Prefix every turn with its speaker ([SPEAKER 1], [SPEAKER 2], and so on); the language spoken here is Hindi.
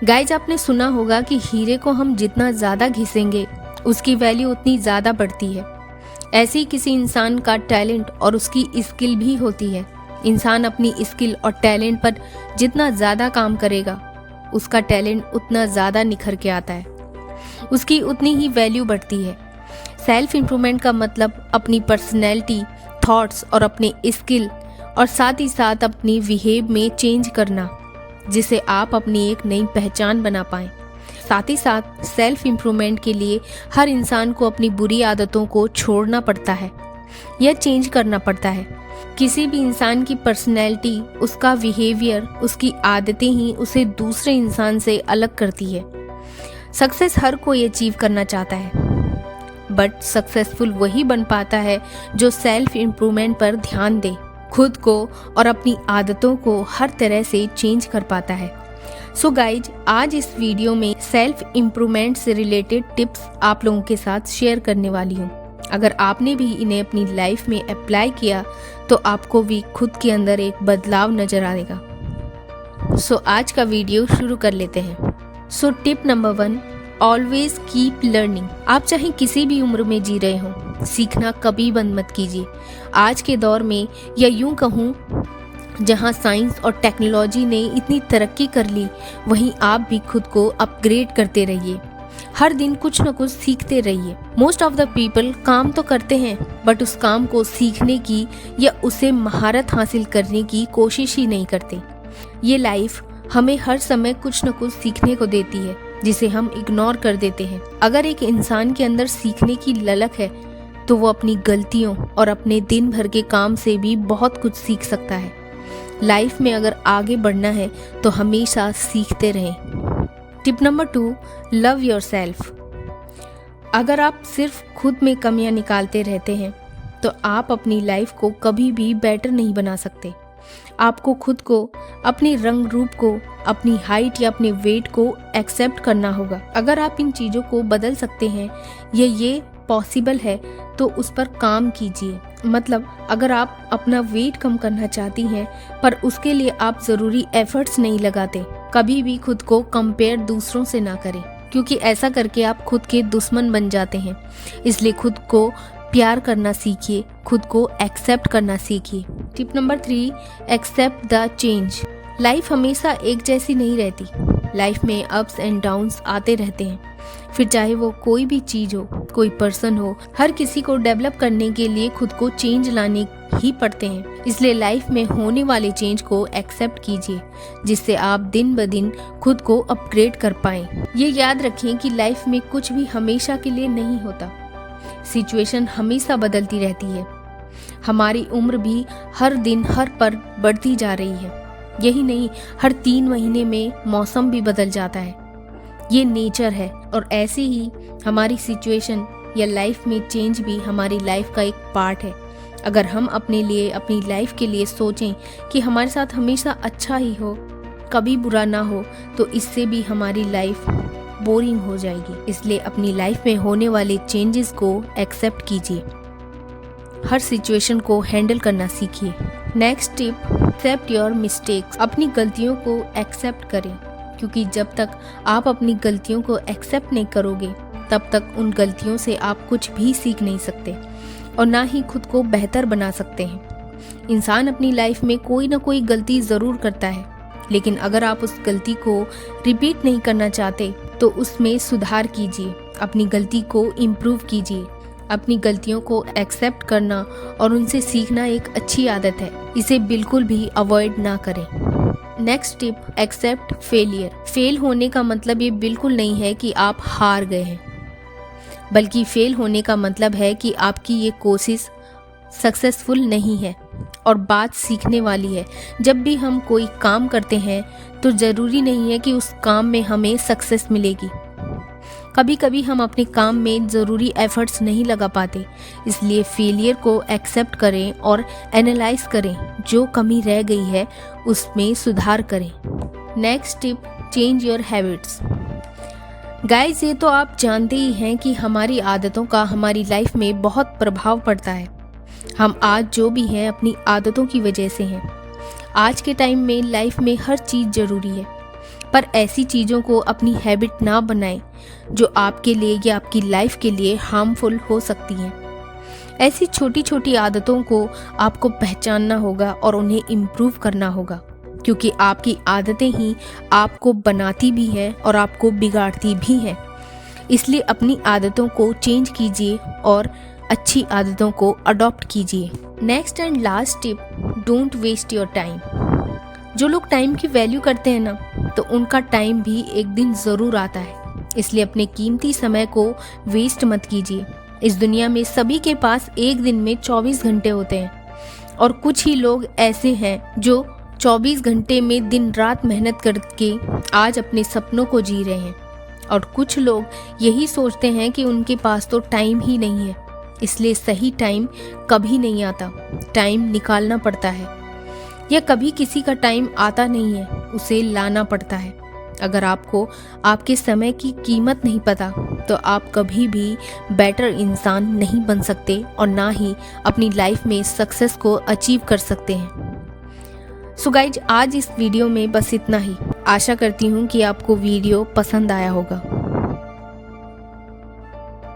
[SPEAKER 1] गाइज, आपने सुना होगा कि हीरे को हम जितना ज़्यादा घिसेंगे उसकी वैल्यू उतनी ज़्यादा बढ़ती है। ऐसे ही किसी इंसान का टैलेंट और उसकी स्किल भी होती है। इंसान अपनी स्किल और टैलेंट पर जितना ज़्यादा काम करेगा उसका टैलेंट उतना ज़्यादा निखर के आता है, उसकी उतनी ही वैल्यू बढ़ती है। सेल्फ इम्प्रूवमेंट का मतलब अपनी पर्सनैलिटी, थॉट्स और अपने स्किल और साथ ही साथ अपनी बिहेव में चेंज करना, जिसे आप अपनी एक नई पहचान बना पाएं। साथ ही साथ सेल्फ इम्प्रूवमेंट के लिए हर इंसान को अपनी बुरी आदतों को छोड़ना पड़ता है या चेंज करना पड़ता है। किसी भी इंसान की पर्सनैलिटी, उसका बिहेवियर, उसकी आदतें ही उसे दूसरे इंसान से अलग करती है। सक्सेस हर कोई अचीव करना चाहता है, बट सक्सेसफुल वही बन पाता है जो सेल्फ इम्प्रूवमेंट पर ध्यान दे, खुद को और अपनी आदतों को हर तरह से चेंज कर पाता है। सो गाइज, आज इस वीडियो में सेल्फ इम्प्रूवमेंट से रिलेटेड टिप्स आप लोगों के साथ शेयर करने वाली हूँ। अगर आपने भी इन्हें अपनी लाइफ में अप्लाई किया तो आपको भी खुद के अंदर एक बदलाव नजर आएगा। सो आज का वीडियो शुरू कर लेते हैं। So tip number 1, always keep learning. आप चाहे किसी भी उम्र में जी रहे हो, सीखना कभी बंद मत कीजिए। आज के दौर में, या यूं कहूँ जहाँ साइंस और टेक्नोलॉजी ने इतनी तरक्की कर ली, वहीं आप भी खुद को अपग्रेड करते रहिए। हर दिन कुछ न कुछ सीखते रहिए। मोस्ट ऑफ द पीपल काम तो करते हैं, बट उस काम को सीखने की या उसे महारत हासिल करने की कोशिश ही नहीं करते। ये लाइफ हमें हर समय कुछ न कुछ सीखने को देती है, जिसे हम इग्नोर कर देते हैं। अगर एक इंसान के अंदर सीखने की ललक है तो वो अपनी गलतियों और अपने दिन भर के काम से भी बहुत कुछ सीख सकता है। लाइफ में अगर आगे बढ़ना है तो हमेशा सीखते रहें। Tip number 2, love yourself. अगर आप सिर्फ खुद में कमियां निकालते रहते हैं तो आप अपनी लाइफ को कभी भी बेटर नहीं बना सकते। आपको खुद को, अपने रंग रूप को, अपनी हाइट या अपने वेट को एक्सेप्ट करना होगा। अगर आप इन चीज़ों को बदल सकते हैं या ये पॉसिबल है तो उस पर काम कीजिए। मतलब अगर आप अपना वेट कम करना चाहती हैं पर उसके लिए आप ज़रूरी एफर्ट्स नहीं लगाते, कभी भी खुद को कंपेयर दूसरों से ना करें, क्योंकि ऐसा करके आप खुद के दुश्मन बन जाते हैं। इसलिए खुद को प्यार करना सीखिए, खुद को एक्सेप्ट करना सीखिए। Tip number 3, accept the change. Life हमेशा एक जैसी नहीं रहती। लाइफ में अप्स एंड डाउन्स आते रहते हैं, फिर चाहे वो कोई भी चीज़ हो, कोई पर्सन हो। हर किसी को डेवलप करने के लिए खुद को चेंज लाने ही पड़ते हैं। इसलिए लाइफ में होने वाले चेंज को एक्सेप्ट कीजिए, जिससे आप दिन ब दिन खुद को अपग्रेड कर पाएं। ये याद रखें कि लाइफ में कुछ भी हमेशा के लिए नहीं होता। सिचुएशन हमेशा बदलती रहती है। हमारी उम्र भी हर दिन हर पल बढ़ती जा रही है। यही नहीं, हर 3 महीने में मौसम भी बदल जाता है। ये नेचर है, और ऐसे ही हमारी सिचुएशन या लाइफ में चेंज भी हमारी लाइफ का एक पार्ट है। अगर हम अपने लिए, अपनी लाइफ के लिए सोचें कि हमारे साथ हमेशा अच्छा ही हो, कभी बुरा ना हो, तो इससे भी हमारी लाइफ बोरिंग हो जाएगी। इसलिए अपनी लाइफ में होने वाले चेंजेस को एक्सेप्ट कीजिए। हर सिचुएशन को हैंडल करना सीखिए। Next tip, accept your mistakes. अपनी गलतियों को एक्सेप्ट करें, क्योंकि जब तक आप अपनी गलतियों को एक्सेप्ट नहीं करोगे तब तक उन गलतियों से आप कुछ भी सीख नहीं सकते और ना ही खुद को बेहतर बना सकते हैं। इंसान अपनी लाइफ में कोई ना कोई गलती ज़रूर करता है, लेकिन अगर आप उस गलती को रिपीट नहीं करना चाहते तो उसमें सुधार कीजिए, अपनी गलती को इम्प्रूव कीजिए। अपनी गलतियों को एक्सेप्ट करना और उनसे सीखना एक अच्छी आदत है, इसे बिल्कुल भी अवॉइड ना करें। Next tip, accept failure. Fail होने का मतलब ये बिल्कुल नहीं है कि आप हार गए हैं, बल्कि फेल होने का मतलब है कि आपकी ये कोशिश सक्सेसफुल नहीं है और बात सीखने वाली है। जब भी हम कोई काम करते हैं तो ज़रूरी नहीं है कि उस काम में हमें सक्सेस मिलेगी। कभी कभी हम अपने काम में ज़रूरी एफर्ट्स नहीं लगा पाते, इसलिए फेलियर को एक्सेप्ट करें और एनालाइज करें, जो कमी रह गई है उसमें सुधार करें। Next tip, change your habits. Guys, ये तो आप जानते ही हैं कि हमारी आदतों का हमारी लाइफ में बहुत प्रभाव पड़ता है। हम आज जो भी हैं अपनी आदतों की वजह से हैं। आज के टाइम में लाइफ में हर चीज़ ज़रूरी है। पर ऐसी चीज़ों को अपनी हैबिट ना बनाएं जो आपके लिए या आपकी लाइफ के लिए हार्मफुल हो सकती हैं। ऐसी छोटी छोटी आदतों को आपको पहचानना होगा और उन्हें इम्प्रूव करना होगा, क्योंकि आपकी आदतें ही आपको बनाती भी हैं और आपको बिगाड़ती भी हैं। इसलिए अपनी आदतों को चेंज कीजिए और अच्छी आदतों को अडॉप्ट कीजिए। Next and last tip, don't waste your time. जो लोग टाइम की वैल्यू करते हैं ना, तो उनका टाइम भी एक दिन ज़रूर आता है। इसलिए अपने कीमती समय को वेस्ट मत कीजिए। इस दुनिया में सभी के पास एक दिन में 24 घंटे होते हैं और कुछ ही लोग ऐसे हैं जो 24 घंटे में दिन रात मेहनत करके आज अपने सपनों को जी रहे हैं, और कुछ लोग यही सोचते हैं कि उनके पास तो टाइम ही नहीं है। इसलिए सही टाइम कभी नहीं आता, टाइम निकालना पड़ता है, या कभी किसी का टाइम आता नहीं है, उसे लाना पड़ता है। अगर आपको आपके समय की कीमत नहीं पता तो आप कभी भी बेटर इंसान नहीं बन सकते और ना ही अपनी लाइफ में सक्सेस को अचीव कर सकते हैं। सो गाइज, आज इस वीडियो में बस इतना ही। आशा करती हूँ कि आपको वीडियो पसंद आया होगा।